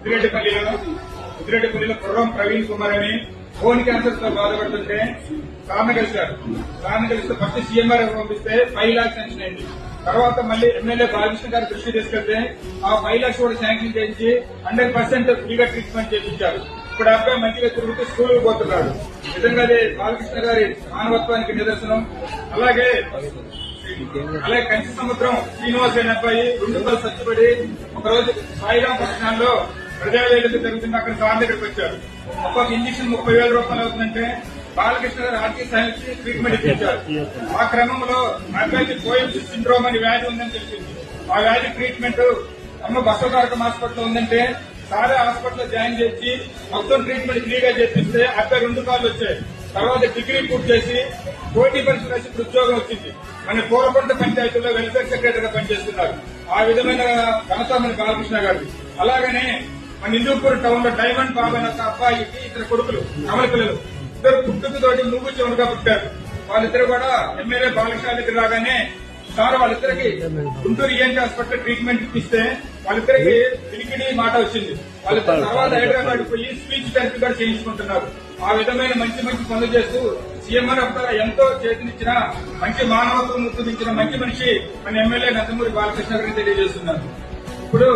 ముద్దిరెడ్డిపల్లిలో కుర్రం ప్రవీణ్ కుమార్ అని bone cancer తో బాధపడుతుంటే సార్ని కలిశారు. సార్ని కలిస్తే ఫస్ట్ సీఎంఆర్ పంపిస్తే 5 lakhs శాంక్షన్ అయింది. తర్వాత మళ్ళీ ఎమ్మెల్యే బాలకృష్ణ గారి దృష్టి తీసుకెళ్తే ఆ 5 lakhs కూడా శాంక్షన్ చేయించి 100% ఫ్రీగా ట్రీట్మెంట్ చేయించారు. ఇప్పుడు అబ్బాయి మంచిగా తిరుగుతూ స్కూల్కి పోతున్నాడు. నిజంగా అది బాలకృష్ణ గారి మానవత్వానికి నిదర్శనం. అలాగే కంచి సముద్రం శ్రీనివాస్ అనే అబ్బాయి 2 రూపాయలు చచ్చిపడి ఒకరోజు సాయిరాం పట్టణంలో ప్రజావేదిక జరుగుతుంది. అక్కడ సార్ దగ్గరికి వచ్చారు. ఒక్కొక్క ఇంజక్షన్ 30,000 రూపాయలు అవుతుందంటే బాలకృష్ణ గారు ఆర్థిక సాధించి ట్రీట్మెంట్ ఇప్పించారు. ఆ క్రమంలో అబ్బాయికి కోయిల్స్ సిండ్రోమ్ అని వ్యాధి ఉందని తెలిసింది. ఆ వ్యాధి ట్రీట్మెంట్ అమ్మ బసవతారకం హాస్పిటల్ ఉందంటే సారే హాస్పిటల్ జాయిన్ చేసి మొత్తం ట్రీట్మెంట్ ఫ్రీగా చేపిస్తే అబ్బాయి 2 కాళ్ళు వచ్చాయి. తర్వాత డిగ్రీ పూర్తి చేసి పోటీ పరీక్ష రాసి ఉద్యోగం వచ్చింది. మన పూలపంట పంచాయతీలో వెల్ఫేర్ సెక్రటరీగా పనిచేస్తున్నారు. ఆ విధమైన ఘనత మన బాలకృష్ణ గారు. అలాగనే మన హిందూపూర్ టౌన్ లో డైమండ్ బాబు అనే ఒక అబ్బాయికి ఇద్దరు కొడుకులు అమల పిల్లలు. ఇద్దరు పుట్టుకతోటి మూగు చెవులుగా పుట్టారు. వాళ్ళిద్దరు కూడా ఎమ్మెల్యే బాలకృష్ణ దగ్గర రాగానే సార్ వాళ్ళిద్దరికి గుంటూరు ఈఎన్టీ హాస్పిటల్ ట్రీట్మెంట్ ఇప్పిస్తే వాళ్ళిద్దరికి పిలికిడి మాట వచ్చింది. వాళ్ళ తర్వాత హైదరాబాద్ పోయి స్పీచ్ థెరపీ కూడా చేయించుకుంటున్నారు. ఆ విధమైన మంచి మంచి పనులు చేస్తూ సీఎంఆర్ ఎంతో చేతినిచ్చిన మంచి మానవత్వం చూపించిన మంచి మనిషి మన ఎమ్మెల్యే నందమూరి బాలకృష్ణ గారిని తెలియజేస్తున్నారు. ఇప్పుడు